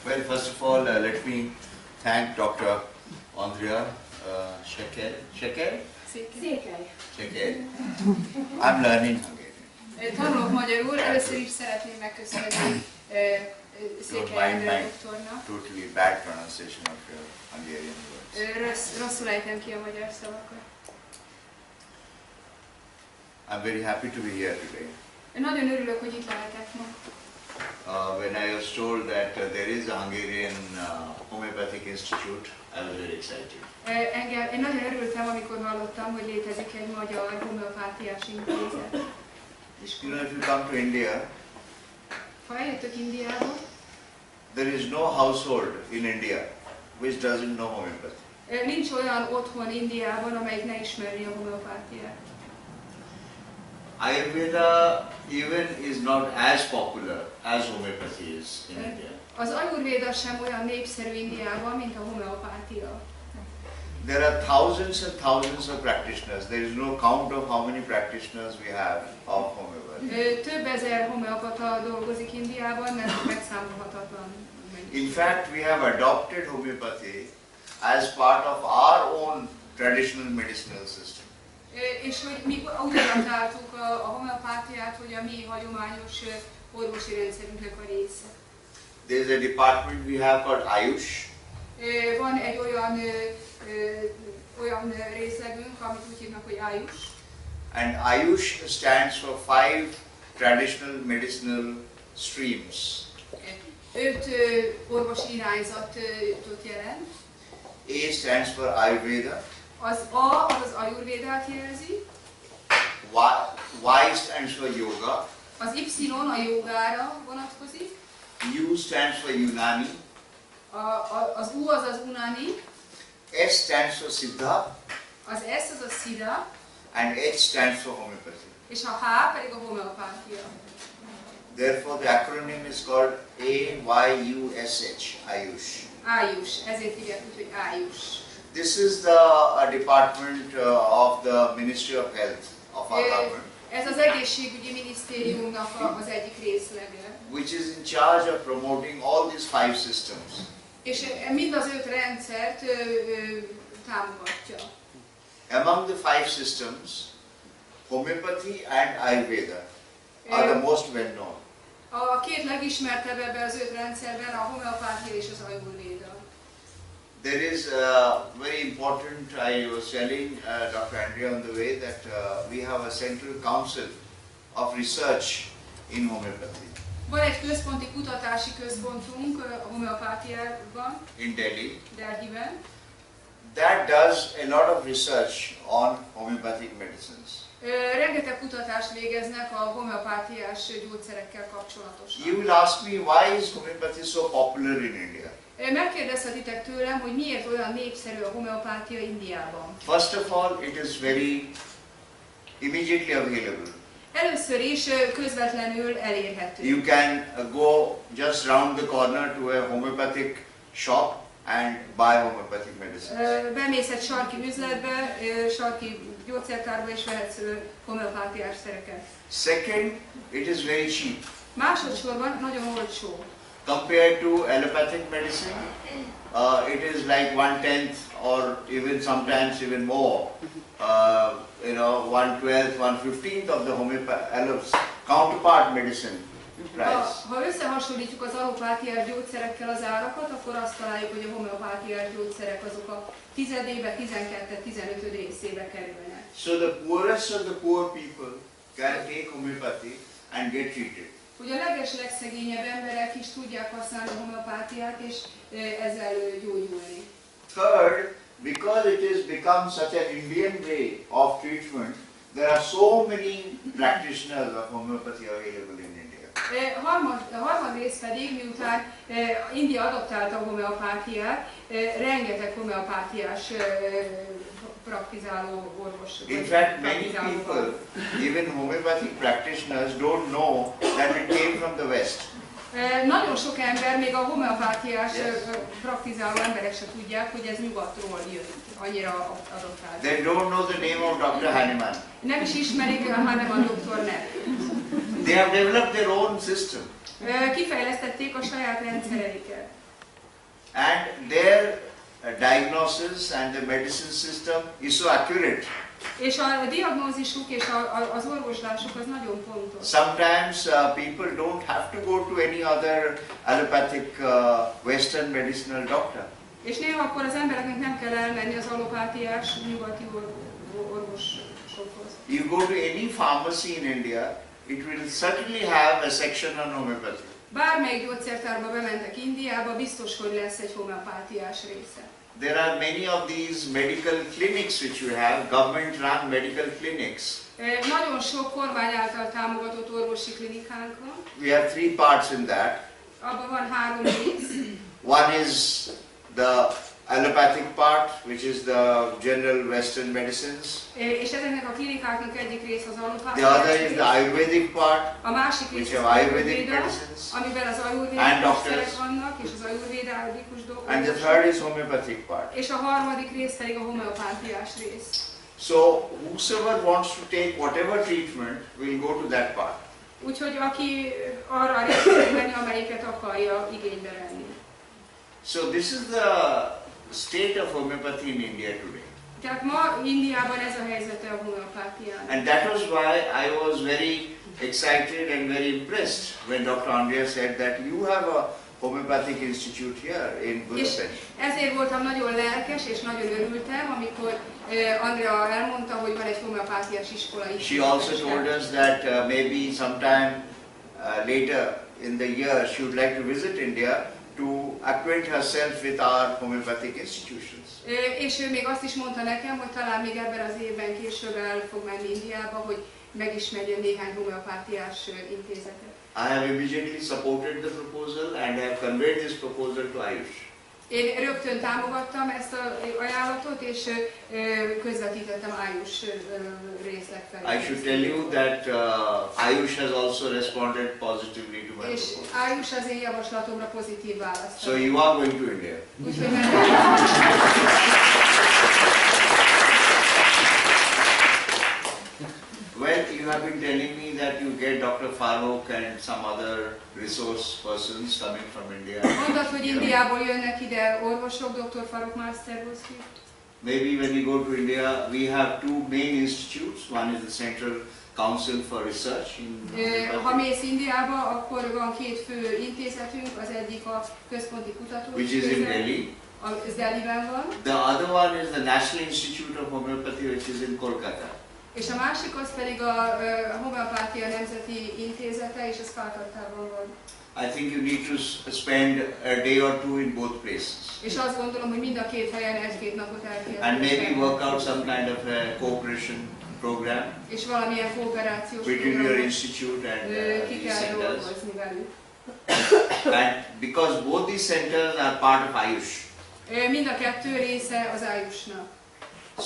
Well, first of all, let me thank Dr. Andrea Shekel. I'm learning Hungarian. Tanulok magyarul, először is szeretném megköszönni Székely Andrea doktornak. Totally bad pronunciation of your Hungarian words. Rosszul ejtem ki a magyar szavakat. I'm very happy to be here today. Nagyon örülök, hogy itt lehetek ma. When I was told that there is a Hungarian Homeopathic Institute, I was very excited. Én nagyon örültem, amikor hallottam, hogy létezik egy magyar homeopátiás intézet. You know, if you come to India, ha eljöttök Indiába, there is no household in India which doesn't know homeopathy. Nincs olyan otthon Indiában, amelyik ne ismeri a homeopátiát. Ayurveda even is not as popular as homeopathy is in India. Az Ayurvéda sem olyan népszerű Indiában, mint a homeopátia. There are thousands and thousands of practitioners. There is no count of how many practitioners we have of homeopathy. Több ezer homeopata dolgozik Indiában, nem megszámolhatatlan. In fact, we have adopted homeopathy as part of our own traditional medicinal system. És hogy mi úgy adaptáltuk a homeopátiát, hogy a mi hagyományos orvosi rendszerünknek a része. There is a department we have called Ayush. Van egy olyan részlegünk, amit úgy hívnak, hogy Ayush. And Ayush stands for 5 traditional medicinal streams. 5 orvosi irányzatot jelent. A stands for Ayurveda. Az A az Ayurvédát jelzi. Y stands for Yoga. Az Y a jogára vonatkozik. U stands for Unani. Az U az az Unani. S stands for Siddha. Az S az a Siddha. And H stands for homeopathy. És a H pedig a homeopátia. Therefore, the acronym is called AYUSH, Ayush. Ayush, ezért hívják úgy, hogy Ayush. This is the department of the Ministry of Health of our government. Ez az egészségügyi minisztériumnak az egyik részlege. Which is in charge of promoting all these 5 systems. És mind az 5 rendszert támogatja. Among the 5 systems, homeopathy and Ayurveda are the most well known. A 2 legismertebb ebben az 5 rendszerben a homeopátia és az Ayurvéda. There is very important, I was telling Dr. Andrea on the way that we have a central council of research in homeopathy. Van egy központi kutatási központunk a homeopátiában, in Delhiben. That does a lot of research on homeopathic medicines. Rengeteg kutatást végeznek a homeopátiás gyógyszerekkel kapcsolatosan. You will ask me why is homeopathy so popular in India? Megkérdezhetitek tőlem, hogy miért olyan népszerű a homeopátia Indiában. First of all, it is very immediately available. Először is közvetlenül elérhető. You can go just round the corner to a homeopathic shop and buy homeopathic medicines. Bemész egy sarki üzletbe, sarki gyógyszertárba és vehetsz homeopátiás szereket. Second, it is very cheap. Másodszorban nagyon olcsó. Compared to allopathic medicine, it is like 1/10 or even sometimes even more. 1/12, 1/15 of the counterpart medicine price. Ha összehasonlítjuk az allopátiás gyógyszerekkel az árakat, akkor azt találjuk, hogy a homeopátiás gyógyszerek azok a tizedébe, 12-15 részébe kerülnek. So the poorest of the poor people can take homeopathy and get treated. Hogy a legszegényebb emberek is tudják használni a homeopátiát és ezzel gyógyulni. Third, because it has become such an Indian way of treatment, there are so many practitioners of homeopathy available in India. Harmadrészt pedig, miután India adoptálta a homeopátiát, rengeteg homeopátiás praktizáló orvos. In fact, many people, even homeopathic practitioners, don't know that it came from the West. Nagyon sok ember, még a homeopátiás praktizáló emberek se tudják, hogy ez nyugatról jött, annyira adoptált. They don't know the name of Dr. Hahnemann. Nem is ismerik a Hahnemann doktor nevet. They have developed their own system. Kifejlesztették a saját rendszereiket. and their diagnosis and the medicine system is so accurate. És a diagnózisuk és az orvoslásuk az nagyon pontos. Sometimes people don't have to go to any other allopathic Western medicinal doctor. És néha akkor az embereknek nem kell elmenni az allopátiás nyugati orvosokhoz. You go to any pharmacy in India, it will certainly have a section on homeopathy. Bármelyik gyógyszertárba bementek Indiába, biztos, hogy lesz egy homeopátiás része. There are many of these medical clinics which we have, government-run medical clinics. Nagyon sok kormány által támogatott orvosi klinikánk van. We have three parts in that. Abban van 3 rész. One is the allopathic part, which is the general Western medicines. És ezeknek a klinikáknak egyik rész az The allopátiás other is the Ayurvedic part, a másik rész which az have Ayurvedic Ayurvéda, medicines. amiben az And ayurvédikus doctors. szerek vannak, és az ayurvédikus And the third is homeopathic part. és a harmadik rész pedig a homeopátiás rész. So whosoever wants to take whatever treatment will go to that part. Úgyhogy aki arra a részre menni, amelyiket akarja igénybe venni. So this is the state of homeopathy in India today. Tehát ma Indiában ez a helyzete a homeopátiának. And that was why I was very excited and very impressed when Dr. Andrea said that you have a homeopathic institute here in És Budapest. ezért voltam nagyon lelkes és nagyon örültem, amikor Andrea elmondta, hogy van egy homeopátiás iskola is. She also told us that maybe sometime later in the year she would like to visit India to acquaint herself with our homeopathic institutions. És ő még azt is mondta nekem, hogy talán még ebben az évben később el fog menni Indiába, hogy megismerjen néhány homeopátiás intézetet. I have immediately supported the proposal and I have conveyed this proposal to Ayush. Én rögtön támogattam ezt az ajánlatot, és közvetítettem Ayush részleg felé. I should tell you that Ayush has also responded positively to my És proposal. Ayush az én javaslatomra pozitív választ. So you are going to India. Úgyhogy Well, you have been telling me that you get Dr. Farooq and some other resource persons coming from India. mondod, hogy Indiából jönnek ide orvosok, Dr. Farooq Masterboski. Maybe when you go to India, we have two main institutes. One is the Central Council for Research in Ha mész Indiába, akkor van 2 fő intézetünk, az egyik a Központi which is in Kutatóintézet, Delhi. az Delhiben van, The other one is the National Institute of Homeopathy, which is in Kolkata. és a másik az pedig a Homeopátia Nemzeti Intézete, és az Kálkattában van. I think you need to spend a day or two in both places. És azt gondolom, hogy mind a 2 helyen 1-2 napot el kell And maybe tölteni. work out some kind of a cooperation program És valamilyen kooperációs between your programot institute and ki these kell centers. dolgozni velük. And because both these centers are part of Ayush. Mind a 2 része az Ayushnak.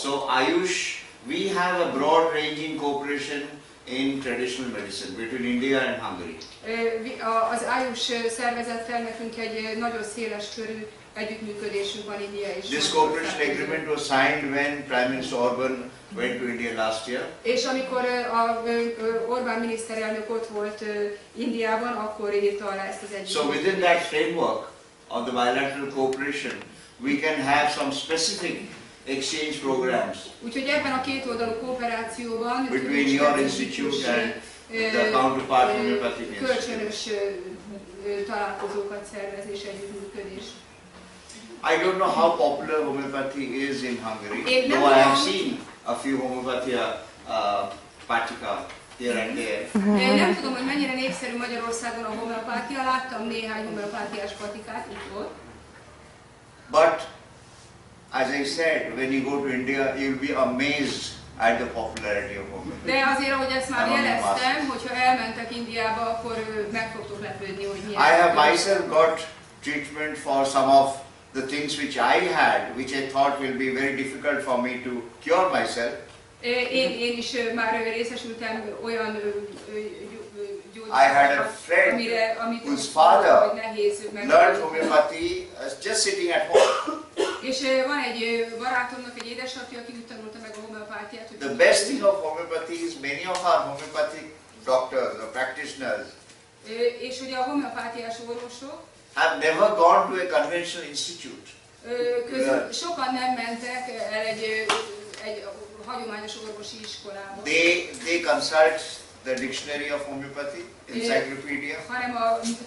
So Ayush, we have a broad ranging cooperation in traditional medicine between India and Hungary. Az Ayush szervezettel nekünk egy nagyon széles körű együttműködésünk van India és This Magyarország cooperation között. agreement was signed when Prime Minister Orban went to India last year. És amikor Orbán miniszterelnök ott volt Indiában, akkor írta alá ezt az So együttműködést. within that framework of the bilateral cooperation, we can have some specific exchange programs Úgyhogy ebben a kétoldalú kooperációban between your institute and the counterpart homeopathic institute. kölcsönös találkozókat szervez és együttműködés. I don't know how popular homeopathy is in Hungary, Én nem though I have tudom. seen a few homeopathia patika here and there. Én nem tudom, hogy mennyire népszerű Magyarországon a homeopátia, láttam néhány homeopátiás patikát itt-ott. But as I said, when you go to India, you'll be amazed at the popularity of homeopathy. De azért, ahogy ezt már Among the jeleztem, masses. hogyha elmentek Indiába, akkor meg fogtok lepődni, hogy milyen. I have myself got treatment for some of the things which I had, which I thought will be very difficult for me to cure myself. Én is már részesültem olyan I had a friend whose father nehéz learned homeopathy just sitting at home. És van egy barátomnak egy édesapja, aki úgy tanulta meg a homeopátiát, hogy The best thing of homeopathy is many of our homeopathic doctors or practitioners, és ugye a homeopátiás orvosok have never gone to a conventional institute. Közül sokan nem mentek el egy hagyományos orvosi iskolába. They consult the dictionary of homeopathy, encyclopedia. Hanem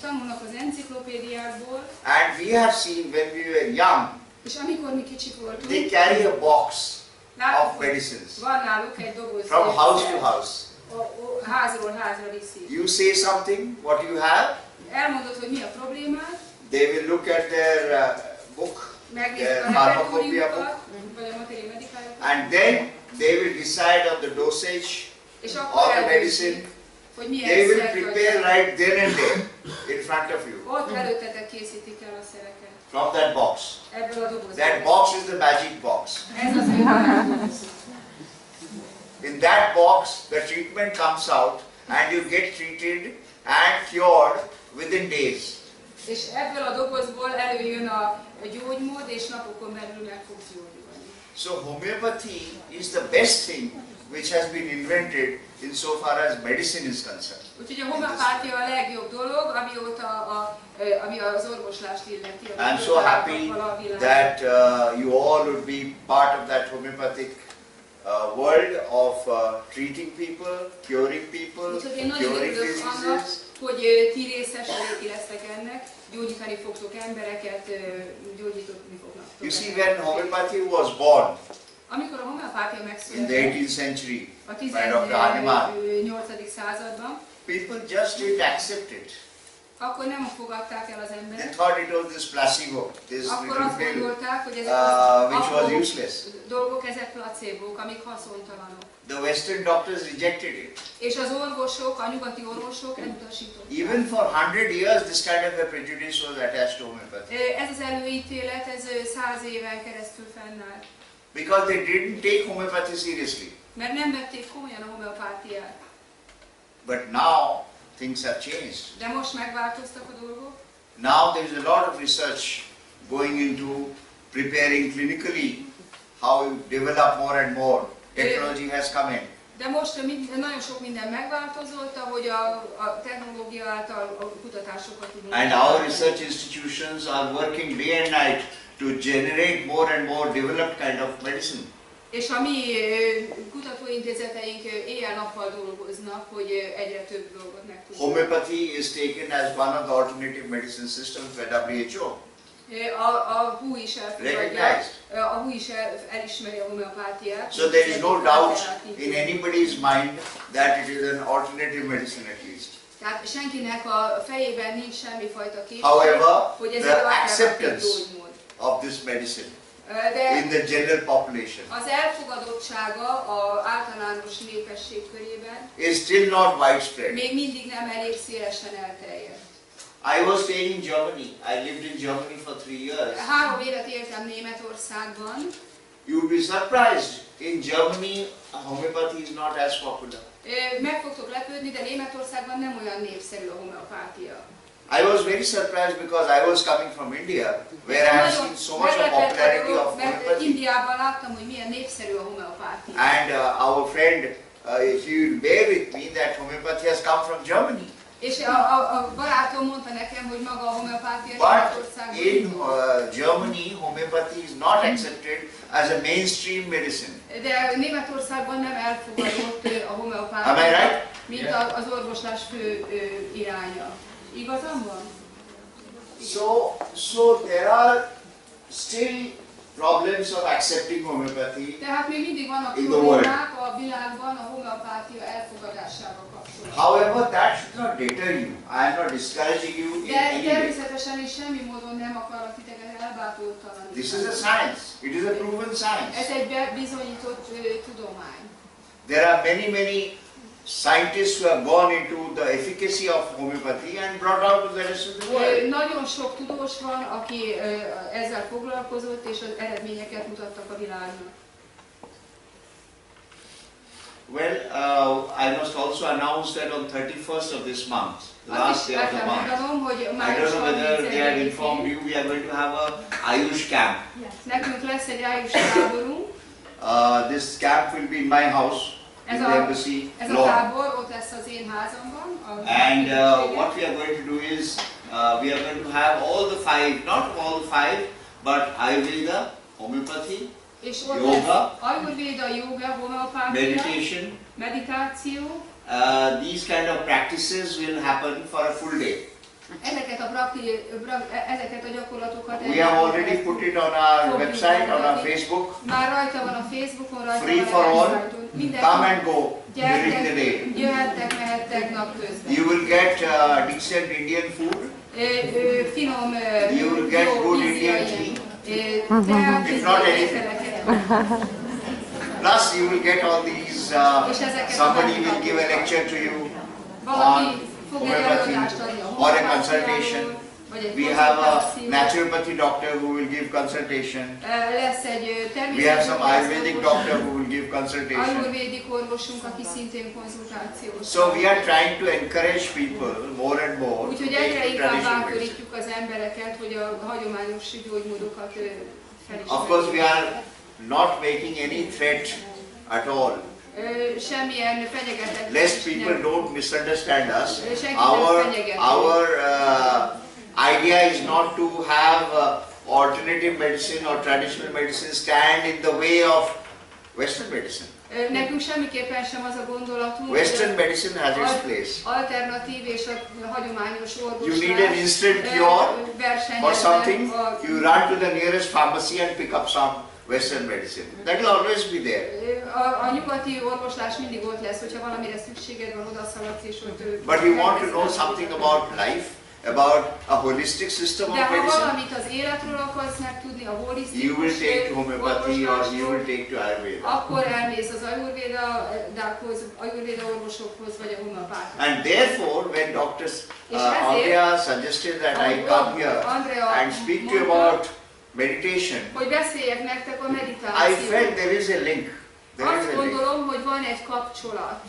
tanulnak az enciklopédiákból. And we have seen when we were young, És amikor mi kicsik voltunk, they carry a box láttuk, of medicines van náluk egy doboz. from house to house. Házról házra viszik. You say something, what you have, Elmondod, hogy mi a problémád, they will look at their book, megnézik their a pharmacopoeia repertóriumokat, book, vagy a materiál medikájukat, and then they will decide on the dosage és of akkor the eldöntik, medicine. hogy milyen They will szert prepare adják. right then and there in front of you Ott előttetek készítik el a szereket. from that box. Ebből a dobozból. That box is the magic box. Ez az ő varázsdoboz. In that box, the treatment comes out and you get treated and cured within days. És ebből a dobozból előjön a gyógymód, és napokon belül meg fogsz gyógyulni. So homeopathy is the best thing which has been invented insofar as medicine is concerned. Úgyhogy a homeopátia a legjobb dolog, ami az orvoslást illeti. I'm so happy that you all would be part of that homeopathic world of treating people, curing people, Úgyhogy én nagyon curing örülök annak, diseases. hogy ti részesei lesztek ennek, gyógyítani fogtok embereket, gyógyítani fognak. You see, when homeopathy was born Amikor a homeopátia in the megszületett 18th century a by Dr. Hahnemann, 18. században, people just didn't accept it. akkor nem fogadták el az They emberek. thought it was this placebo, this Akkor little azt pill, gondolták, hogy ezek which was apró useless. dolgok, ezek placebók, amik haszontalanok. The Western doctors rejected it. És az orvosok, a nyugati orvosok elutasították. Even for 100 years, this kind of a prejudice was attached to homeopathy. Ez az előítélet, ez 100 éven keresztül fennállt. Because they didn't take homeopathy seriously. Mert nem vették komolyan a homeopátiát. But now, things have changed. De most megváltoztak a dolgok. Now there is a lot of research going into preparing clinically how you develop more and more. Technology has come in. De most nagyon sok minden megváltozott, ahogy a technológia által a kutatásokat tudunk. And our research institutions are working day and night to generate more and more developed kind of medicine. És a mi kutatóintézeteink éjjel-nappal dolgoznak, hogy egyre több dolgot meg tudjuk. Homeopathy is taken as one of the alternative medicine systems by WHO. A WHO is elfogadja, Recognized. a WHO is elismeri a homeopátiát. So there is no doubt in anybody's mind that it is an alternative medicine at least. Tehát senkinek a fejében nincs semmifajta kétség, However, hogy ez the egy alternatív acceptance gyógymód. of this medicine De in the general population az elfogadottsága az általános népesség körében is still not widespread. még mindig nem elég szélesen elterjedt. I was staying in Germany. I lived in Germany for 3 years. 3 évet éltem Németországban. You will be surprised. In Germany, homeopathy is not as popular. Meg fogtok lepődni, de Németországban nem olyan népszerű a homeopátia. I was very surprised because I was coming from India, where I have seen so much of popularity of mert homeopathy. Indiában láttam, hogy milyen népszerű a homeopátia. And our friend, he will bear with me that homeopathy has come from Germany. És a barátom mondta nekem, hogy maga a homeopátia But Németországban. in Germany, homeopathy is not accepted as a mainstream medicine. De Németországban nem elfogadott a homeopátia, Am I right? mint az orvoslás fő iránya. Igazam van? So there are still problems of accepting homeopathy. Tehát még mindig vannak In the world. problémák a világban a homeopátia elfogadásával kapcsolatban. However, that should not deter you. I am not discouraging you in De any way. természetesen és semmi módon nem akarok titeket elbátortalanítani. This is a science. It is a proven science. Ez egy bizonyított tudomány. There are many scientists who have gone into the efficacy of homeopathy and brought out to the rest of the world. Nagyon sok tudós van, aki ezzel foglalkozott, és az eredményeket mutattak a világnak. Well, I must also announce that on 31st of this month, the Azt last is day el of the kell month, mondanom, hogy I don't május know whether they have 31-én informed you, we are going to have a Ayush camp. nekünk lesz egy ájus táborunk. This camp will be in my house, in the embassy Ez a lawn. tábor ott lesz az én házamban. And what we are going to do is, we are going to have all the five, not all the five, but Ayurveda, homeopathy, És ott Yoga. lesz Ayurveda, joga, homeopátia, meditation. meditáció. These kind of practices will happen for a full day. Ezeket a gyakorlatokat We have already put it on our website, on our Facebook. Már rajta van a Facebookon, rajta Free van for a all. website-on. Come and go during the day. Jöhettek, mehettek napközben. You will get decent Indian food. Finom, You will get jó good íziai, Indian If not anything. Plus you will get all these, somebody will give a lecture to you on homeopathy or a consultation. We have a naturopathy doctor who will give consultation. Lesz egy We have some Ayurvedic doctor who will give consultation. Ayurvédik orvosunk, aki szintén konzultációs. So we are trying to encourage people more and more to Úgyhogy take egyre to inkább traditional medicine. bátorítjuk az embereket, hogy a hagyományos gyógymódokat Of course we are not making any threat at all. Semmilyen fenyegetettség Lest people nem. don't misunderstand us. Senki nem fenyeget. Our idea is not to have alternative medicine or traditional medicine stand in the way of Western medicine. Nekünk semmiképpen sem az a gondolatunk, Western medicine has its place. alternatív és a hagyományos orvoslás You need an instant cure for something, versenyeznek. you run to the nearest pharmacy and pick up some Western medicine. That will always be there. A nyugati orvoslás mindig ott lesz, hogyha valamire szükséged van, odaszaladsz és ott... But you want to know something about life, about a holistic system of De ha medicine, valamit az életről akarsz megtudni, a you will holisztikus take to homeopathy or you will orvoslásról, take to Ayurveda. akkor elmész az Ayurveda orvosokhoz vagy a homeopáthhoz. And therefore, when Dr. És ezért, Andrea suggested that I come here Andrea and speak to you mondta, about meditation, hogy beszéljek nektek a I meditációról. felt there is a link. There is Azt a link. gondolom, hogy van egy kapcsolat.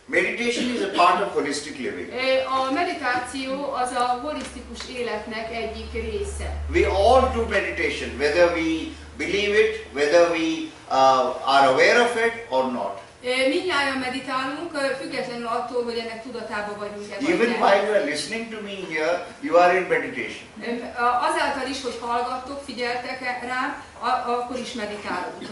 Meditation is a part of holistic living. A meditáció az a holisztikus életnek egyik része. We all do meditation, whether we believe it, whether we are aware of it or not. Mindnyájan meditálunk, függetlenül attól, hogy ennek tudatában vagyunk-e vagy Even nem. while you are listening to me here, you are in meditation. Azáltal is, hogy hallgattok, figyeltek rám, akkor is meditálunk.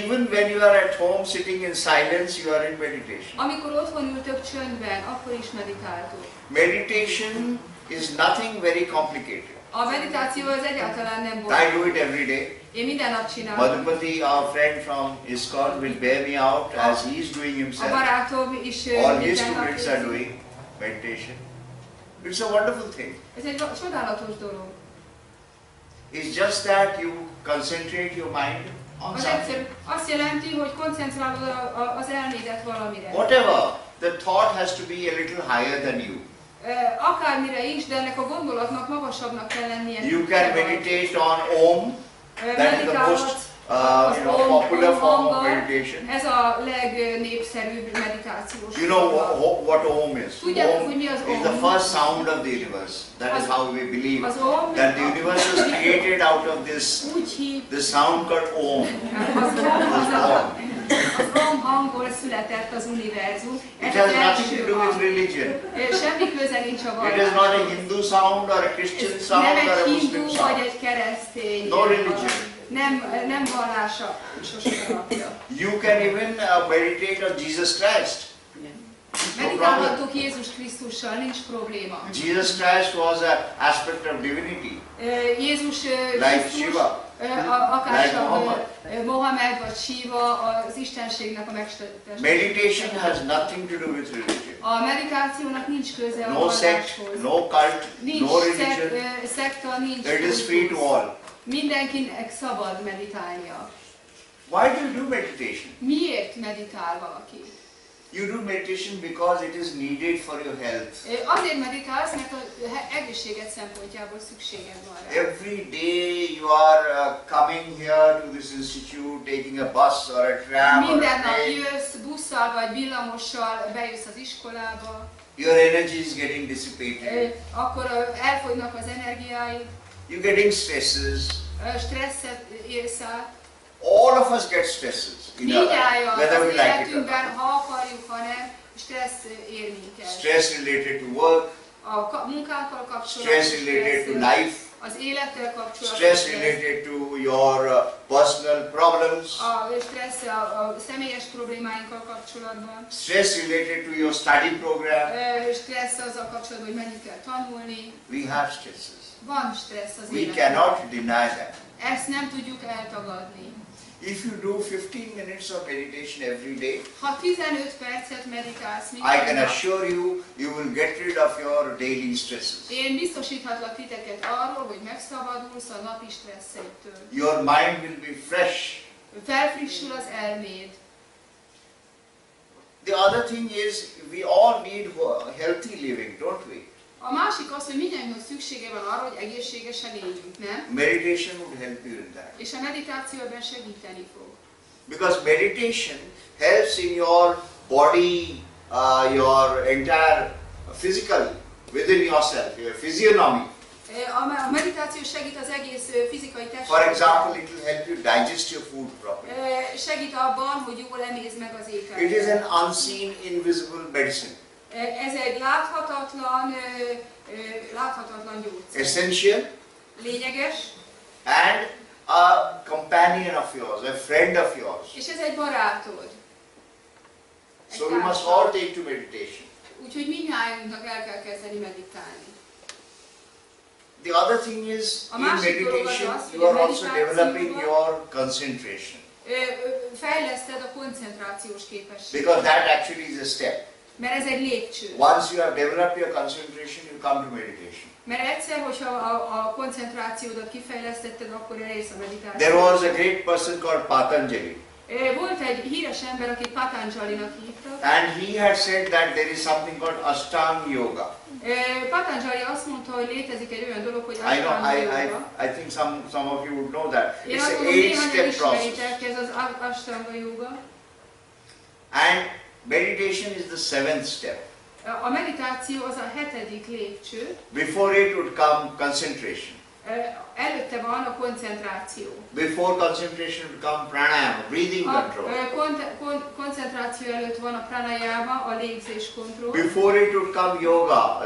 Even when you are at home sitting in silence, you are in meditation. Amikor otthon ültök csöndben, akkor is meditáltok. Meditation is nothing very complicated. A meditáció az egyáltalán nem I bonyolult. do it every day. Én minden nap csinálom. Madhupati, our friend from ISKCON, will bear me out as he is doing A himself. barátom is All his minden nap students are végzi. doing meditation. It's a wonderful thing. Ez egy csodálatos dolog. It's just that you concentrate your mind on Az something. egyszerű, azt jelenti, hogy koncentrálod az elmédet valamire. Whatever, the thought has to be a little higher than you. Akármire is, de ennek a gondolatnak magasabbnak kell lennie. You can meditate on Om, that is the most Az popular form of hanggal. meditation. Ez a legnépszerűbb meditációs You know hang. what Om is? Tudjátok, Om hogy mi az is the Om? first sound of the universe. That is how we believe. Az Om, That the universe was created out of this úgy hív, the sound called Om. az Om hangból született az univerzum. It Ez has az nothing to első do with hang. religion. Semmi köze nincs a It is not a valláshoz. Hindu sound or a Christian Ez sound nem or a egy Muslim hindu vagy sound. egy keresztény. No religion. Nem vallása sosem alapja. You can even meditate on Jesus Christ. Meditálhatok Jézus Krisztussal, nincs probléma. Jesus Christ was an aspect of divinity, Jézus like Krisztus, Shiva. akár like Muhammad. Mohamed vagy Shiva, az istenségnek a megtestesítése. Meditation has nothing to do with religion. A meditációnak nincs köze a No sect, valláshoz. no cult, Nincs no religion. szekta, nincs It is free to kultusz. all. Mindenkinek szabad meditálnia. Why do you do meditation? Miért meditál valaki? You do meditation because it is needed for your health. Azért meditálsz, mert az egészséged szempontjából szükséged van rá. Every day you are coming here to this institute, taking a bus or a tram or Minden a nap train. jössz busszal vagy villamossal, bejössz az iskolába, Your energy is getting dissipated. akkor elfogynak az energiáid, You're getting stresses. stresszet érsz át. All of us get stresses in our life, Mindjárt whether we az like it or életünkben, not. ha akarjuk, ha nem, stressz ér minket. Stress related to work, A munkánkkal kapcsolatos stress related to life, az élettel kapcsolatos stress related to your personal problems, a stressz a személyes problémáinkkal kapcsolatban, stress related to your study program. stressz azzal kapcsolatban, hogy mennyit kell tanulni. We have stresses. Van stressz az We életben. cannot deny that. Ezt nem tudjuk eltagadni. If you do 15 minutes of meditation every day, Ha 15 percet meditálsz I minden can nap, assure you, you will get rid of your daily stresses. én biztosíthatlak titeket arról, hogy megszabadulsz a napi stresszeitől. Your mind will be fresh. Felfrissül az elméd. The other thing is, we all need healthy living, don't we? A másik az, hogy mindannyiunknak szüksége van arra, hogy egészségesen éljünk, nem? Meditation would help you in that. És a meditáció ebben segíteni fog. Because meditation helps in your body, your entire physical, within yourself, your physiognomy. A meditáció segít az egész fizikai For testnek. example, it will help you digest your food properly. Segít abban, hogy jól emészd meg az It is ételt. an unseen, invisible medicine. Ez egy láthatatlan gyógyszer. Essential Lényeges, and a companion of yours, a friend of yours. és ez egy barátod. Egy So we must társad. all take to meditation. Úgyhogy mindnyájunknak el kell kezdeni meditálni. The other thing is, A in másik dolog az meditation, az, hogy you a are also meditációban- developing your concentration. Fejleszted a koncentrációs képességet. Because that actually is a step. Mert ez egy lépcső. Once you have developed your concentration, you come to meditation. Mert egyszer, hogyha a koncentrációdat kifejlesztetted, akkor elérsz a meditációra. There was a great person called Patanjali, Volt egy híres ember, akit Patanjalinak hívtak. and he had said that there is something called Ashtanga Yoga. Patanjali azt mondta, hogy létezik egy olyan dolog, hogy I know, Ashtanga Yoga. I think some of you would know that. Én It's azt an mondom, néhányan 8-step process. ismeritek, ez az Ashtanga Yoga. And meditation is the 7th step. A meditáció az a 7. lépcső. Before it would come concentration. Előtte van a koncentráció. Before concentration would come pranayama, breathing A control. koncentráció előtt van a pranayama, a légzés kontroll. Before it would come yoga,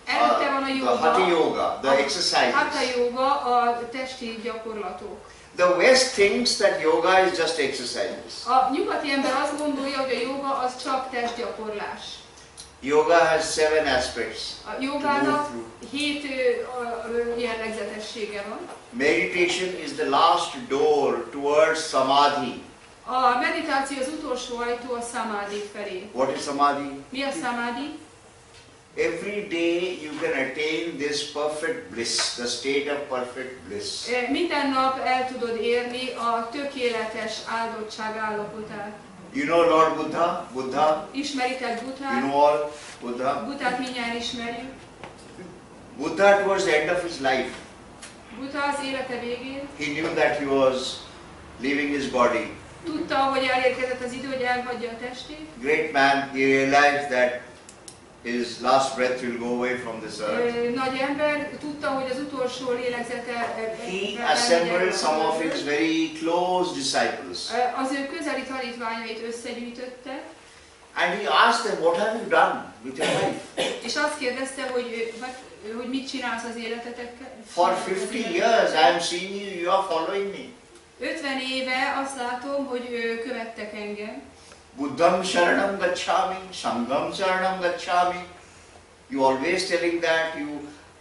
Előtte van a the yoga, hatha yoga, the hatha exercises. yoga, a testi gyakorlatok. The West thinks that yoga is just exercises. A nyugati ember azt gondolja, hogy a joga az csak testgyakorlás. Yoga has 7 aspects. A jogának 7 jellegzetessége van. Meditation is the last door towards samadhi. A meditáció az utolsó ajtó a samadhi felé. What is samadhi? Mi a samadhi? Every day you can attain this perfect bliss, the state of perfect bliss. Minden nap el tudod érni a tökéletes áldottság állapotát. You know Lord Buddha? Buddha? Ismeritek You Buddhát? know all Buddha? Buddhát mindjárt ismerjük. Buddha towards the end of his life, Buddha az élete végén he knew that he was leaving his body. tudta, hogy elérkezett az idő, hogy elhagyja a testét. Great man, he realized that his last breath will go away from this earth. Nagy ember tudta, hogy az utolsó lélegzete He assembled some of his very close disciples. az ő közeli tanítványait összegyűjtötte, And he asked them, what have you done with your life? és azt kérdezte, hogy mit csinálsz az életetekkel. For 50 years I am seeing you, you are following me. 50 éve azt látom, hogy követtek engem. Buddham Sharanam Gacchami, Sangham Sharanam Gacchami. You always telling that you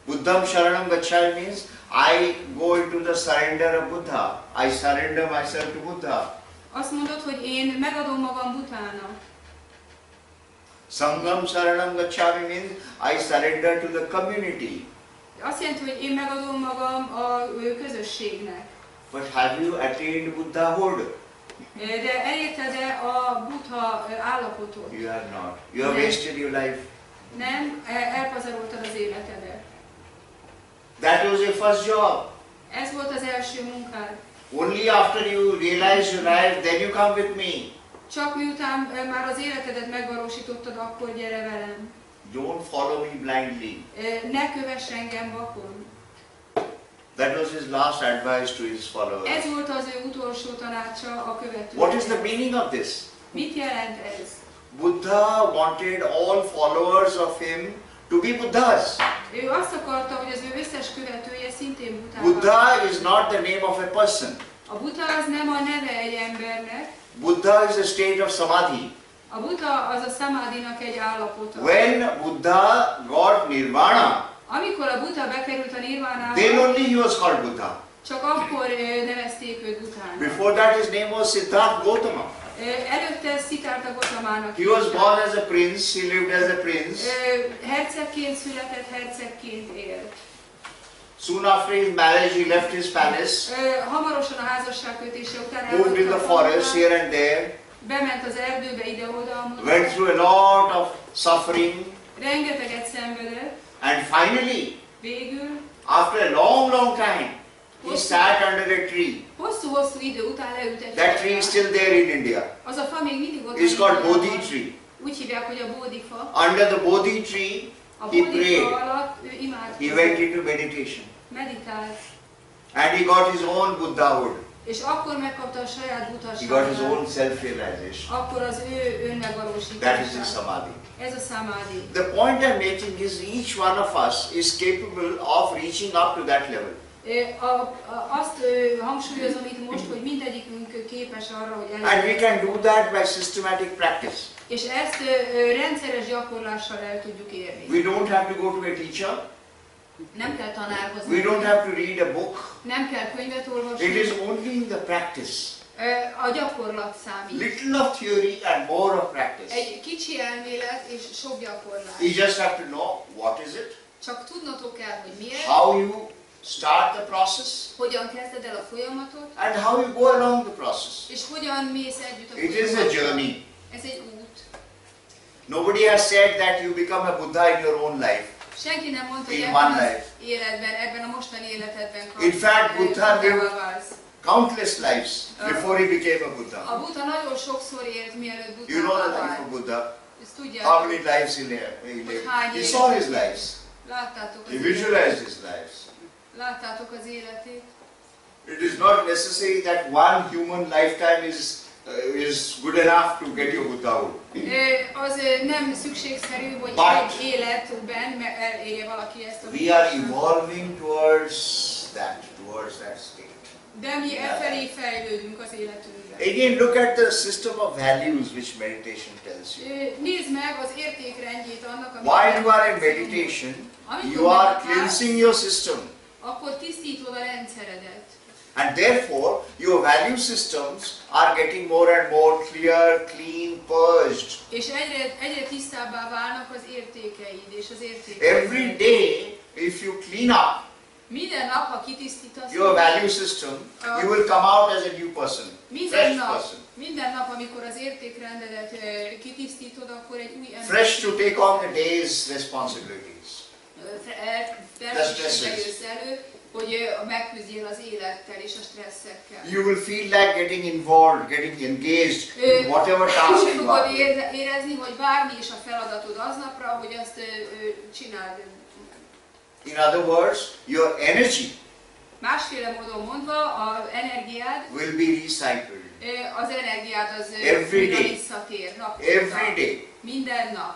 Buddham Sharanam Gacchami means I go into the surrender of Buddha. I surrender myself to Buddha. Azt mondod, hogy én megadom magam Buddhának. Sangham Sharanam Gacchami means I surrender to the community. Azt jelenti, hogy én megadom magam a közösségnek. But have you attained Buddhahood? De elérted-e a Buddha állapotot? You have not. You have wasted your life. Nem, elpazaroltad az életedet. That was your first job. Ez volt az első munkád. Only after you realize your life, then you come with me. Csak miután már az életedet megvalósítottad, akkor gyere velem. Don't follow me blindly. Ne kövess engem vakon. That was his last advice to his followers. Ez volt az ő utolsó tanácsa a követőknek. What is the meaning of this? Mit jelent ez? Buddha wanted all followers of him to be Buddhas. Ő azt akarta, hogy az ő összes követője szintén Buddhák. Buddha is not the name of a person. A Buddha az nem a neve egy embernek. Buddha is a state of samadhi. A Buddha az a samadhinak egy állapota. When Buddha got nirvana, Amikor a Buddha bekerült a nirvánába, then only he was called Buddha. csak akkor nevezték őt Buddhának. Before that his name was Siddhartha Gautama. Előtte Siddhartha Gautamának. He was born as a prince, he lived as a prince. Hercegként született, hercegként élt. Soon after his marriage he left his palace, Hamarosan a házasságkötése után moved in the forest here and there, bement az erdőbe ide-oda, went through a lot of suffering, rengeteget szenvedett, and finally, végül after a long time, he sat under a tree. hosszú-hosszú idő után leült egy That tree is still there in India. Az a fa még mindig ott It's called van. Bodhi tree. Úgy hívják, hogy a bódifa. Under the Bodhi tree, A he bódifa prayed. alatt ő imádkozott. He went into meditation. Meditált. And he got his own Buddhahood. És akkor megkapta a saját He got his buddhaságát. own self-realization. Akkor az ő That is his önmegvalósítása. samadhi. Ez a samadhi. The point I'm making is each one of us is capable of reaching up to that level. Azt hangsúlyozom itt most, hogy mindegyikünk képes arra, hogy And we elérjük. can do that by systematic practice. És ezt rendszeres gyakorlással el tudjuk érni. We don't have to go to a teacher. Nem kell tanárhoz We don't menni. have to read a book. Nem kell könyvet olvasni. It is only in the practice. A gyakorlat számít. Little of theory and more of practice. Egy kicsi elmélet és sok gyakorlás. You just have to know what is it, Csak tudnotok kell, hogy miért, how you start the process, hogyan kezded el a folyamatot, and how you go along the process. és hogyan mész együtt a It is a folyamatban. journey. Ez egy út. Nobody has said that you become a Buddha in your own life. Senki nem mondta, hogy In ebben one az life. életben, ebben a mostani életedben In fact, Buddha lived Buddhává válsz. countless lives before he became a Buddha. A Buddha nagyon sokszor élt, mielőtt You know the Buddhává life of vált. Buddha. Ezt tudják, How many lives he lived. He saw his lives. láttátok az He életét. visualized his lives. Láttátok az életét. It is not necessary that one human lifetime is good enough to get your Buddhahood. Az nem szükségszerű, hogy But egy életben elérje valaki ezt a we are evolving towards that state. De mi felé fejlődünk az életünkben. Again, look at the system of values which meditation tells you. Nézd meg az értékrendjét annak, amit While you are in meditation, you are cleansing your system. akkor tisztítod a rendszeredet. And therefore, your value systems are getting more and more clear, clean, purged. És egyre tisztábbá válnak az értékeid és az értékeid. Every day, if you clean up Minden nap, ha kitisztítasz, your value system, you will come out as a new person, fresh person. minden nap, amikor az értékrendedet kitisztítod, akkor egy új ember. Fresh to take on the day's responsibilities. Természetesen jössz elő, hogy megküzdjél az élettel és a stresszekkel. You will feel like getting involved, getting engaged in whatever task Úgy you fogod are. érezni, hogy bármi is a feladatod aznapra, hogy azt csináld. In other words, your energy Másféle módon mondva, az energiád, will be recycled az energiád az Every újra day. visszatér naponta. every day. Minden nap.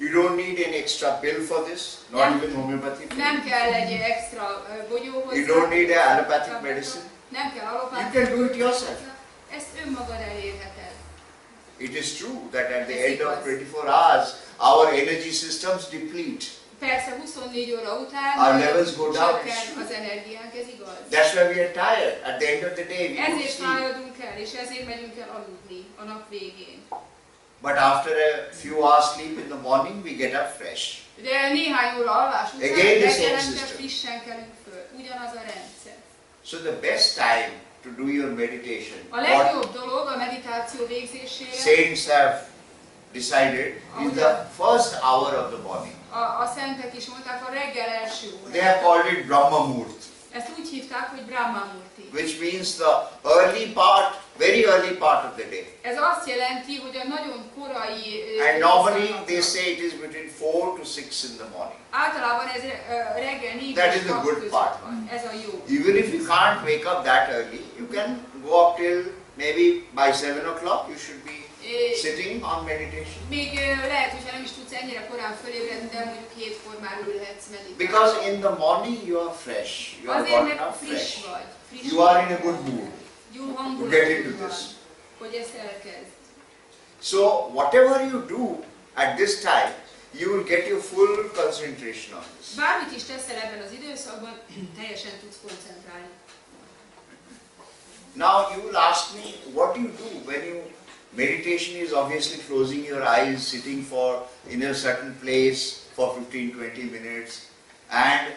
You don't need an extra pill for this, not even homeopathy pill. Nem kell egy extra bogyó hozzá. You don't need an allopathic medicine. Nem kell You allopátia. can do it yourself. Ezt önmagad elérheted. It is true that at the end of 24 hours, our energy systems deplete. Persze 24 óra után Our levels go down. csökken az energiánk, ez igaz. That's why we are tired. At the end of the day, we go to Ezért sleep. fáradunk el, és ezért megyünk el aludni a nap végén. But after a few hours sleep in the morning, we get up fresh. De néhány óra alvás után Again the same reggelente system. frissen kelünk föl. Ugyanaz a rendszer. So the best time to do your meditation, A what legjobb dolog a meditáció végzésére saints have decided, is the first hour of the morning. a szentek is mondták, a reggel első They óra. have called it Brahma Muhurt, Ezt úgy hívták, hogy Brahmamurti. which means the early part, very early part of the day. Ez azt jelenti, hogy a nagyon korai And normally időszaknak- they say it is between 4 to 6 in the morning. Általában ez reggel 4 That és is the 6 good között part. van. Ez a jó. Even if you can't wake up that early, you can go up till maybe by 7 o'clock you should be sitting on meditation? Még lehet, hogyha nem is tudsz ennyire korán fölébredni, de mondjuk 7-kor már ülhetsz meditálni. Because in the morning you are fresh. You are Azért, gotten mert up friss fresh. vagy. You are in a good mood Jó to hangulatú get into van, this. hogy ezt elkezd. So whatever you do at this time, you will get your full concentration on this. Bármit is teszel ebben az időszakban, teljesen tudsz koncentrálni. Now you will ask me, what do you do when you meditation is obviously closing your eyes, sitting in a certain place for 15-20 minutes and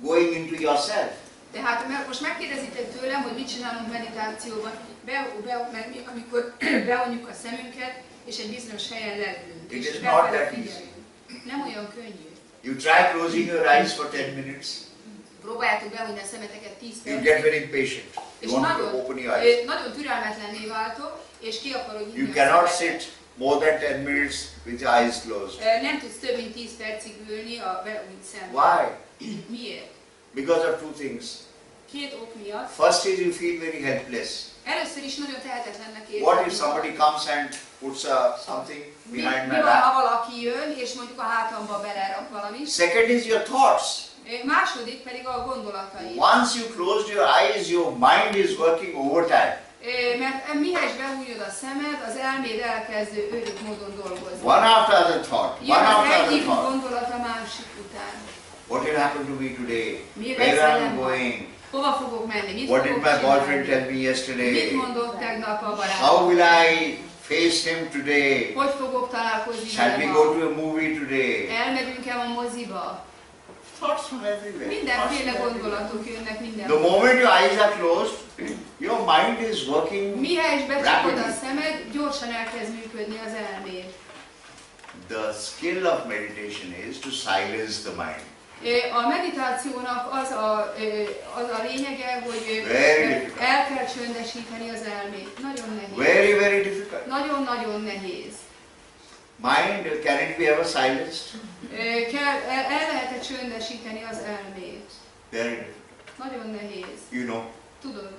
going into yourself. Tehát most megkérdezitek tőlem, hogy mit csinálunk meditációban, amikor beonjuk a szemünket, és egy bizonyos helyen leülünk. It És is not that befele easy. figyelünk. Nem olyan könnyű. You try closing your eyes for 10 minutes, Próbáljátok behunyni a szemeteket 10 you percig, get very impatient. és You want to open your eyes. nagyon türelmetlenné váltok, és ki akarod nyitni You a cannot szemetet. sit more than 10 minutes with your eyes closed. Nem tudsz több mint 10 percig ülni a behunyt szemmel. Why? Miért? Because of two things. Két ok miatt. First is you feel very helpless. Először is nagyon tehetetlennek érzed. What if somebody comes and puts something behind my Mi van, ha back? valaki jön, és mondjuk a hátamba belerak valamit? Second is your thoughts. Második pedig a gondolatai. Once you closed your eyes, your mind is working overtime. Mert mihelyes behúnyod a szemed, az elméd elkezd őrült módon dolgozni. One after other thought. One Jön az after other egyik thought. gondolat a másik után. What will happen to me today? Mi Where lesz am I velem ma? going? Hova fogok menni? Mit What did fogok my boyfriend csinálni? tell me yesterday? Mit mondott tegnap a barátom? How will I face him today? Hogy fogok találkozni Shall we vele go ma? to a movie today? Elmegyünk-e a moziba? Thoughts from everywhere. Mindenféle gondolatok jönnek The mindenhol. moment your eyes are closed, your mind is working Mihelyes becsukod a rapidly. szemed, gyorsan elkezd működni az elméd. The skill of meditation is to silence the mind. A meditációnak az a lényege, hogy Very difficult. el kell csöndesíteni az elmét. Nagyon nehéz. Very, very difficult. Nagyon-nagyon nehéz. Mind, can it be ever silenced? El lehet-e csöndesíteni az elmét? Very difficult. Nagyon nehéz. You know, Tudod,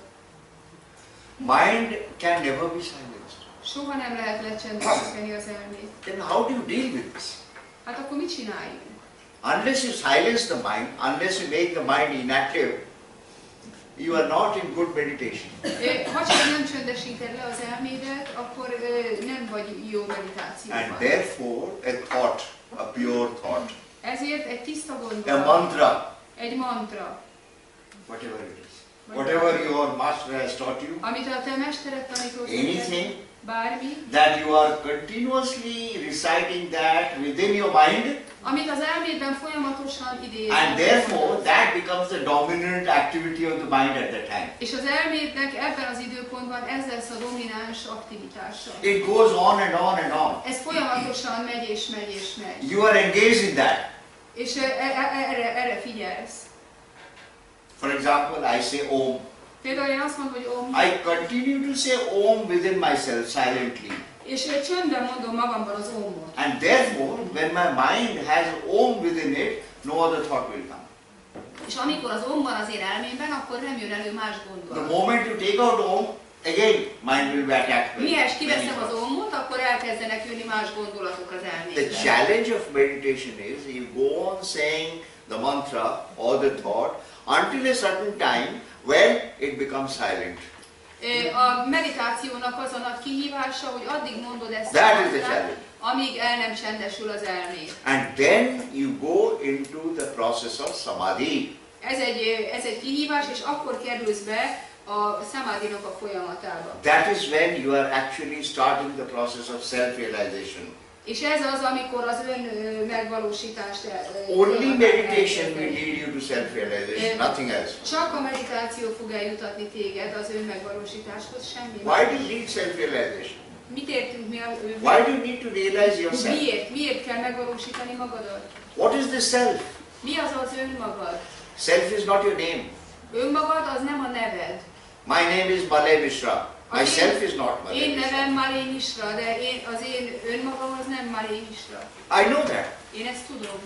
mind can never be silenced. soha nem lehet lecsendesíteni az elmét. Then how do you deal with this? Hát akkor mit csináljunk? Unless you silence the mind, unless you make the mind inactive, you are not in good meditation. Ha csak nem csöndesíted le az elmédet, akkor nem vagy jó And meditációban. therefore, a thought, a pure thought, Ezért egy tiszta a gondolat, mantra, egy mantra, whatever it is, whatever your master has taught you, amit a te mestered tanított neked, anything bármi, that you are continuously reciting that within your mind, amit az elmédben folyamatosan idézed. and therefore that becomes the dominant activity of the mind at that time. És az elmédnek ebben az időpontban ez lesz a domináns aktivitása. It goes on and on and on. Ez folyamatosan megy és megy és megy. You are engaged in that. És erre figyelsz. For example, I say Om. Például én azt mondom, hogy Om, I continue to say Om within myself silently. és csöndben mondom magamban az Omot. And therefore, when my mind has Om within it, no other thought will come. És amikor az Om van az én elmémben, akkor nem jön elő más The gondolat. moment you take out Om, again mind will be attacked. by Mihez many kiveszem az thoughts. Omot, akkor elkezdenek jönni más gondolatok az The elmémben. challenge of meditation is you go on saying the mantra or the thought until a certain time when it becomes silent. A meditációnak az a nagy kihívása, hogy addig mondod ezt, That is the challenge. amíg el nem csendesül az elméd. And then you go into the process of samadhi. Ez egy kihívás, és akkor kerülsz be a samadhinak a folyamatába. That is when you are actually starting the process of self-realization. És ez az, amikor az ön megvalósítást Only meditation will lead you to self-realization, nothing else. Csak a meditáció fog eljutatni téged az ön megvalósításhoz, semmi Why más. do you need self-realization? Mit értünk mi a Why do you need to realize yourself? Miért kell megvalósítani magadat? What is the self? Mi az az önmagad? Self is not your name. Önmagad az nem a neved. My name is Malay Mishra. Myself is not Malay Én nevem Mishra. Malay Mishra, de az én önmagam az nem Malay Mishra. I know that. Én ezt tudom.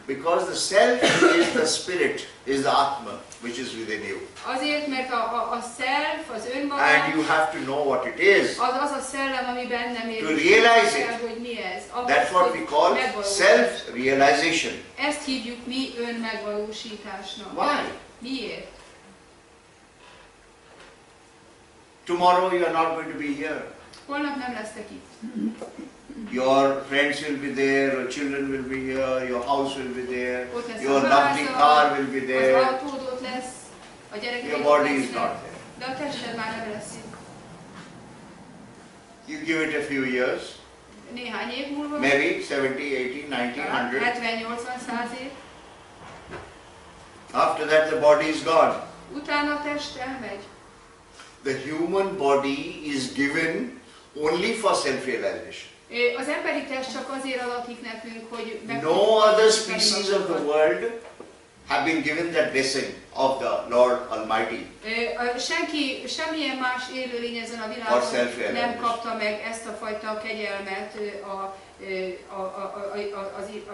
Because the self is the spirit, is the Atma, which is within you. Azért, mert a self, az önmagam, And you have to know what it is. Az a szellem, ami bennem él. To realize it. Hogy mi ez. That's what we call self-realization. Ezt hívjuk mi önmegvalósításnak. Why? Miért? Tomorrow you are not going to be here. Holnap nem lesztek itt. Your friends will be there, your children will be here, your house will be there, your lovely car will be Az there. autód ott lesz, a gyerekek Your ott body is lesznek, not there. de a tested már nem lesz itt. You give it a few years, Néhány év múlva, maybe 70, 80, 90, 100. 70-80-100 év, After that the body is gone. utána a test elmegy. The human body is given only for self-realization. Az emberi test csak azért adatik nekünk, hogy No other species of the world have been given that blessing of the Lord Almighty. Semmilyen más élőlény ezen a világon nem kapta meg ezt a fajta kegyelmet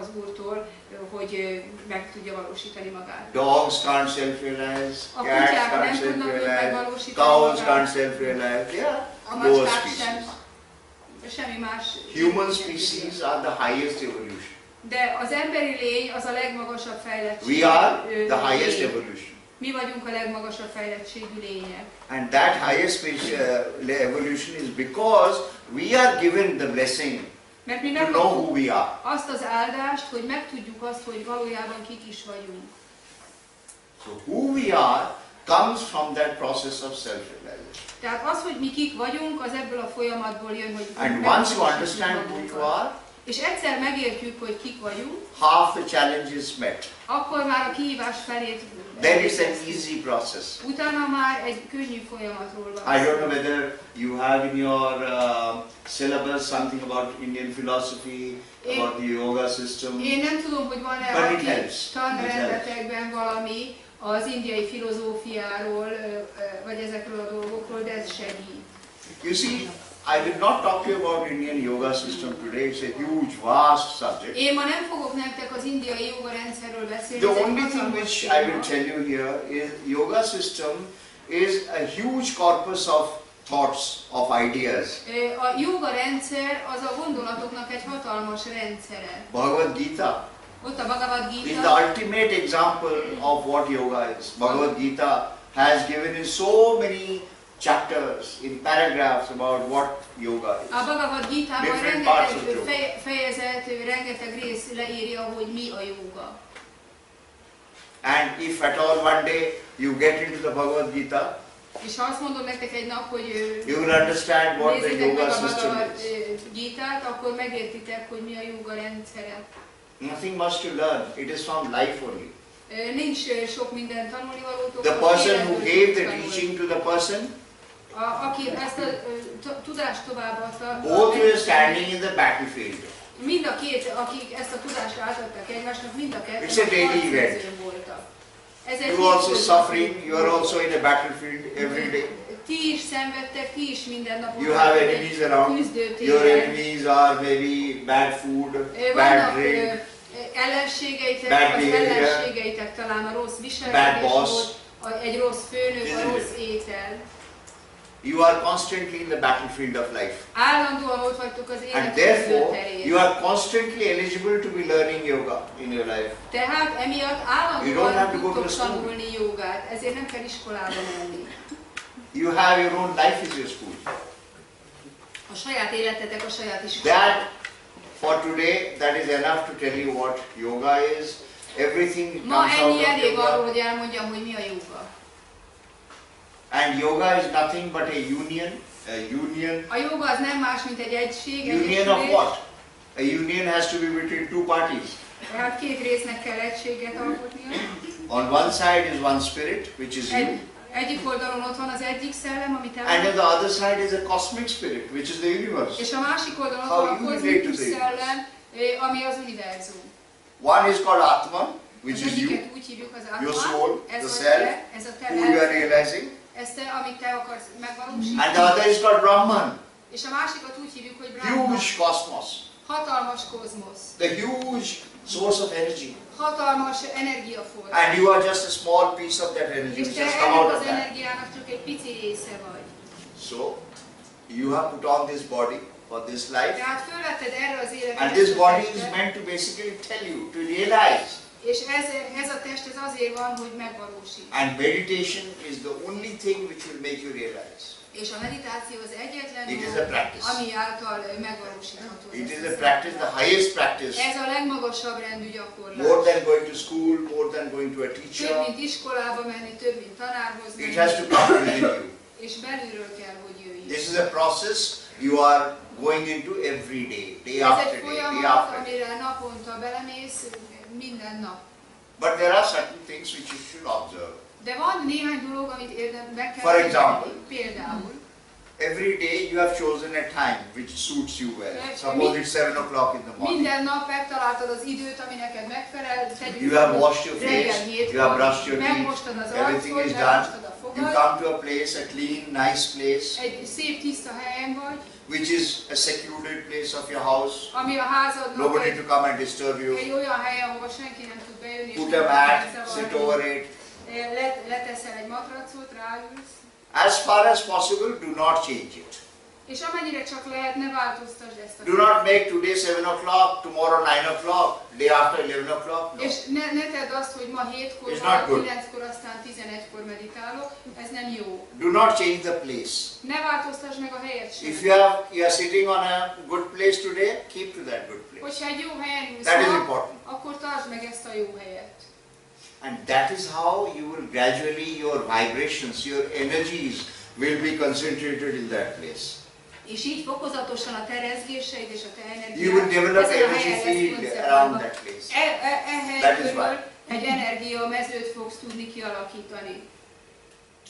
az Úrtól, hogy meg tudja valósítani magát. Dogs can't self-realize, cats can't self-realize, cows can't self-realize. Yeah, lower species. Semmi más. Human species are the highest evolution. De az emberi lény az a legmagasabb fejlettség. We are the highest evolution. Mi vagyunk a legmagasabb fejlettségű lények. And that highest evolution is because we are given the blessing Mert mi to know who we are. azt az áldást, hogy megtudjuk azt, hogy valójában kik is vagyunk. So who we are comes from that process of self-realization. Tehát az, hogy mi kik vagyunk, az ebből a folyamatból jön, hogy And once you understand who you are, és egyszer megértjük, hogy kik vagyunk, half the challenge is met. akkor már a kihívás felét Then it's an easy process. utána már egy könnyű folyamatról van. I don't know whether you have in your syllabus something about Indian philosophy, about the yoga system. Én nem tudom, hogy van-e But a it helps. tanrendetekben valami az indiai filozófiáról, vagy ezekről a dolgokról, de ez segít. You see, I will not talk to you about Indian yoga system today. It's a huge, vast subject. Én ma nem fogok nektek az indiai joga rendszerről beszélni. The only thing which I will tell you here is yoga system is a huge corpus of thoughts, of ideas. A joga rendszer az a gondolatoknak egy hatalmas rendszere. Bhagavad Gita Ott a Bhagavad is Gita. the ultimate example of what yoga is. Bhagavad Gita has given in so many chapters, in paragraphs about what yoga is. A Bhagavad Gitában Different parts of rengeteg fejezet, rengeteg rész leírja, hogy mi a jóga. And if at all one day you get into the Bhagavad Gita, És ha azt mondom nektek egy nap, hogy you will understand what the nézzétek meg yoga a system Bhagavad is. Gitát, akkor megértitek, hogy mi a jóga rendszere. Nothing much to learn. It is from life only. Nincs sok minden tanulnivalótok. The person who gave the teaching to the person, aki ezt a tudást továbbadta, both were standing in the battlefield. mind a két, akik ezt a tudást átadták egymásnak, mind a ketten It's a daily event. voltak. Ez egy You also suffering, you are also in a battlefield every day. Ti is szenvedtek, ti is minden nap You have enemies around. Your küzdőtéren. enemies are maybe bad food, bad Vannak drink, ellenségeitek, bad az behavior, ellenségeitek talán a rossz bad viselkedés boss. volt, egy rossz főnök, a Isn't rossz étel. You are constantly in the battlefield of life. Állandóan ott vagytok az And élet therefore, küzdőterén. you are constantly eligible to be learning yoga in your life. Tehát emiatt You don't have állandóan to go to tudtok the school. tanulni jogát, ezért nem kell iskolába menni. You have your own life is your school. A saját életetek a saját iskola. That, for today, that is enough to tell you what yoga is. Everything Ma comes out ennyi of elég arról, yoga. hogy elmondjam, hogy mi a joga. And yoga is nothing but a union. A union. A joga az nem más, mint egy egység, Union of what? A union has to be between two parties. Tehát két résznek kell egységet alkotnia. On one side is one spirit, which is you. Egyik oldalon ott van az egyik szellem, amit And on elmondtam, the other side is a cosmic spirit, which is the universe. és a másik oldalon ott How van a you relate to kozmikus the szellem, ami az univerzum. One is called Atma, which Az is you, egyiket úgy hívjuk az your Atma, soul, ez the vagy self, te, ez a te who you are lelked, realizing. ez te, amit te akarsz megvalósítani. And the other is called Brahman, És a másikat úgy hívjuk, hogy Brahma, huge cosmos. hatalmas kozmosz. The huge source of energy. Hatalmas energiaforrás. And you are just a small piece of that energy És which te has come out ennek of az that. energiának csak egy pici része vagy. So, you have put on this body for this life. Tehát fölvetted erre az életre. And this body is meant to basically tell you, to realize. És ez a test ez azért van, hogy megvalósít. And meditation is the only thing which will make you realize. És a meditáció az egyetlen It is a dolog, practice. ami által megvalósítható. It is a practice, the highest practice. Ez a legmagasabb rendű gyakorlás. More than going to school, more than going to a Több, teacher. mint iskolába menni, több, mint tanárhoz It menni. has to come within you. És belülről kell, hogy jöjjön. This is a process you are going into every day, day Ez after egy day, day folyamat, after day. amire naponta belemész, minden nap. But there are certain things which you should observe. De van néhány dolog, amit meg kell For figyelni. example. Például, Every day you have chosen a time which suits you well. Suppose it's 7 o'clock in the morning. minden nap megtaláltad az időt, ami neked megfelel. You have washed your face, you have brushed your teeth, megmostad az everything arcod, is done. megmostad a You fogad. come to a place, a clean, nice place, Egy szép, tiszta helyen vagy, which is a secluded place of your house. ami a házadnak Nobody to come and disturb you. egy olyan hely, ahova senki nem tud bejönni, és Put nem a tud mat, megzavarni. sit over it. Leteszel egy matracot, ráülsz, As far as possible, do not change it. és amennyire csak lehet, ne változtasd ezt a Do not make today 7 o'clock, tomorrow 9 o'clock, day after 11 o'clock. No. És ne tedd azt, hogy ma 7-kor, It's ma not good. 9-kor, aztán 11-kor meditálok, ez nem jó. Do not change the place. Ne változtasd meg a helyet sem. If you are sitting on a good place today, keep to that good place. Hogyha egy jó helyen ülsz That is ma, important. akkor tartsd meg ezt a jó helyet. And that is how you will gradually, your vibrations, your energies will be concentrated in that place. És így fokozatosan a te rezgéseid és a te energiád You will develop ezen a energy helyen lesz field koncentrálva. around that place. Hely That is körül why. egy energiamezőt fogsz tudni kialakítani.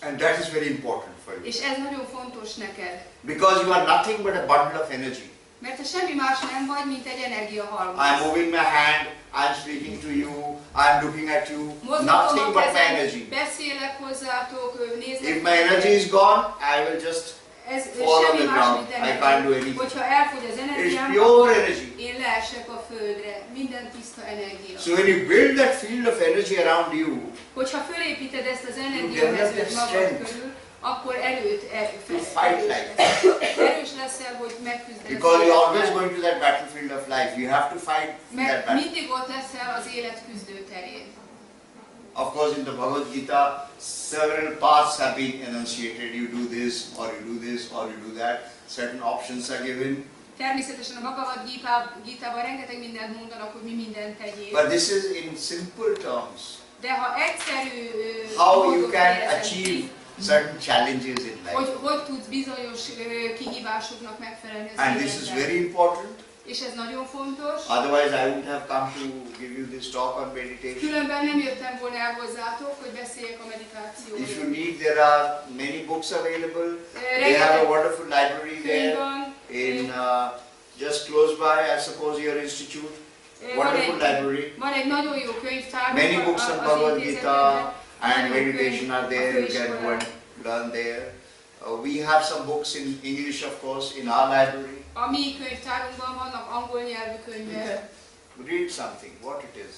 And that is very important for you. És ez nagyon fontos neked. Because you are nothing but a bundle of energy. Mert te semmi más nem vagy, mint egy energiahalmaz. I'm moving my hand, I'm speaking to you, I'm looking at you, Mozgatom nothing a but my kezem, energy. beszélek hozzátok, nézek. If my energy is gone, I will just ez fall on semmi the más, ground. mint I energia. can't do anything. Hogyha elfogy az It's energiám, pure energy. én leesek a földre. Minden tiszta energia. So when you build that field of energy around you, Hogyha fölépíted ezt az develop energiamezőt that magad strength körül, akkor to fight life. erős leszel, hogy megküzdesz. Because you're always going to that battlefield of life, you have to fight in that Mert battle. mindig ott leszel az élet küzdőterén. Of course, in the Bhagavad Gita, several paths have been enunciated. You do this, or you do this, or you do that. Certain options are given. Természetesen a Bhagavad Gitában rengeteg mindent mondanak, hogy mi mindent tegyél. But this is in simple terms. De ha egyszerű How you dolgok can fejezed achieve ki, certain challenges in life. hogy tudsz bizonyos kihívásoknak megfelelni az And this is életben. very important. És ez nagyon fontos. Otherwise, I wouldn't have come to give you this talk on meditation. Különben nem jöttem volna el hozzátok, hogy beszéljek a If you meditációról. need, there are many books available. They have a wonderful library Könyv there van, in just close by, I suppose, your institute. Wonderful library. van egy nagyon jó könyvtár. Many books on az Bhagavad intézetben. Gita and Nagyon meditation könyv are a there. You can go főiskolán. and learn there. We have some books in English, of course, in our library. A mi könyvtárunkban vannak angol nyelvű könyvek. Read something, what it is.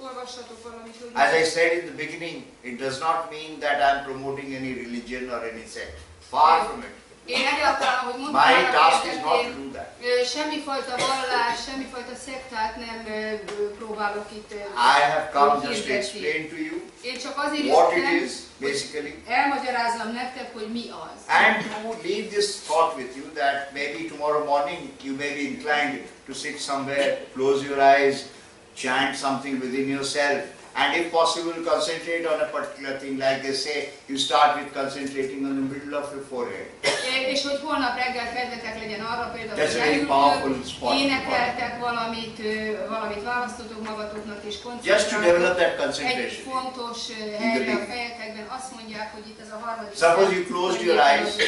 Olvassatok valamit, hogy As I said in the beginning, it does not mean that I am promoting any religion or any sect. Far from it. én egyáltalán, ahogy mondtam, My annak task is not to érdekén, do that. semmifajta vallás, semmifajta szektát nem próbálok itt I have come just to hirdetni. explain to you Én csak azért what it jöttem, is, basically, elmagyarázzam nektek, hogy mi az. and to leave this thought with you that maybe tomorrow morning you may be inclined to sit somewhere, close your eyes, chant something within yourself, and if possible concentrate on a particular thing, like they say, you start with concentrating on the middle of your forehead. És hogy holnap reggel kedvetek legyen arra például, That's hogy a very powerful elültök, spot. énekeltek valamit választotok magatoknak és Just to develop koncentráltok. that Egy concentration. fontos helyre a fejetekben azt mondják, hogy itt ez a harmadik. Suppose you closed your eyes for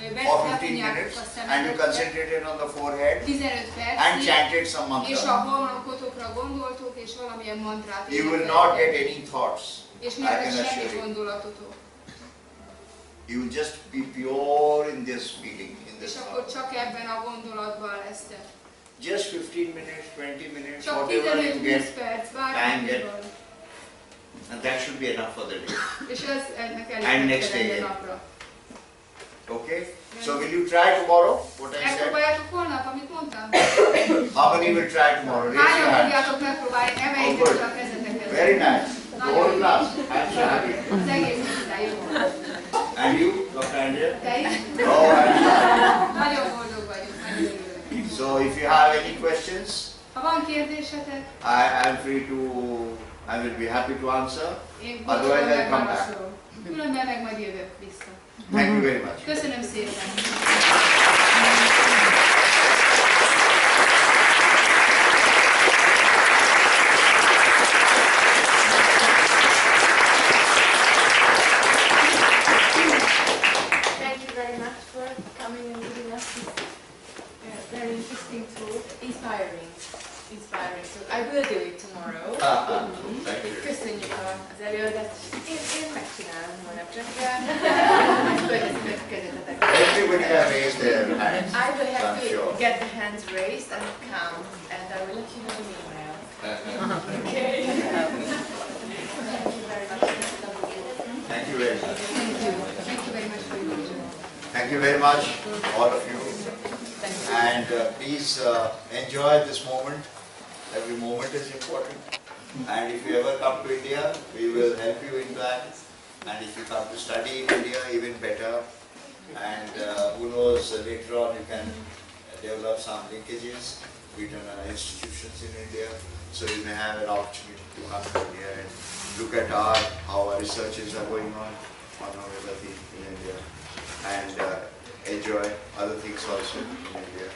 15 befunják minutes a and you szemeteket, concentrated on the forehead 15 and percig, chanted some és a mantra. homlokotokra gondoltok, és valamilyen mantrát You will not get any thoughts. és I nem can lesz assure semmi you. gondolatotok. You will just be pure in this feeling, in this És akkor thought. csak ebben a gondolatban lesztek. just 15 minutes, 20 minutes, Csak whatever you 15-20 get, perc, time bármikor. and that should be enough for the day. És ez ennek elég And kell next lenni day. a napra. Okay? So will you try tomorrow? What I said? Megpróbáljátok holnap, amit mondtam? How many will try tomorrow? Raise your Hányan hands. fogjátok megpróbálni? Emeljétek Oh, good. fel a kezeteket. Very nice. The whole class. I'm so happy. Az egész osztály jó. And you, Dr. Andrea? Te is? Oh, I'm Nagyon boldog vagyok, nagyon örülök. So if you have any questions, Ha van kérdésetek, I am free to, I will be happy to answer. én Otherwise boldogan I'll come back. megválaszolom. Különben meg majd jövök vissza. Thank you very much. Köszönöm szépen! Thank you very much for coming and giving us this very interesting tool. Inspiring. Inspiring. So I will do it tomorrow. Thank you. Köszönjük az előadást. Én megcsinálom holnap csak. Fölteszem a kezetetek. Everybody have raised their hands. I will I'm have to sure. get the hands raised and count, and I will let you know in email. Okay. Thank you very much. Thank you very much. Thank you very much for your vision. Thank you very much, all of you. And please enjoy this moment. Every moment is important. And if you ever come to India, we will help you in that. And if you come to study in India, even better. And who knows, later on you can develop some linkages between our institutions in India. So you may have an opportunity to come to India and look at how our researches are going on homeopathy in India. And enjoy other things also in India.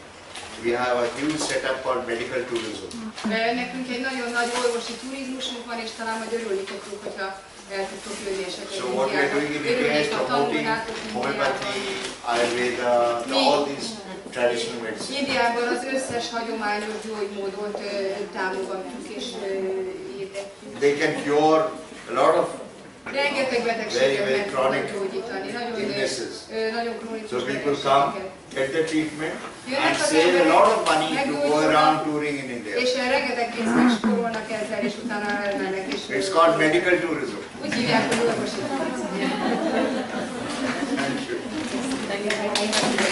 We have a huge setup called medical tourism. Nekünk egy nagyon nagy orvosi turizmusunk van, és talán majd örülni fogjuk, hogyha el tudtok jönni esetleg So what we are doing in India is promoting homeopathy, Ayurveda, all these traditional medicines. Indiában az összes hagyományos gyógymódot támogatjuk és hirdetjük. They can cure a lot of Rengeteg very, betegséget very meg chronic tudnak gyógyítani, illnesses. nagyon krónikus So people come, betegségeket. get the treatment Jönnek and az save a emberek, lot of money to go meggyógyulnak, around touring in India. és rengeteg pénzt megspórolnak ezzel, és utána elmennek. És It's called medical tourism. úgy hívják, hogy orvosi turizmus. Thank you.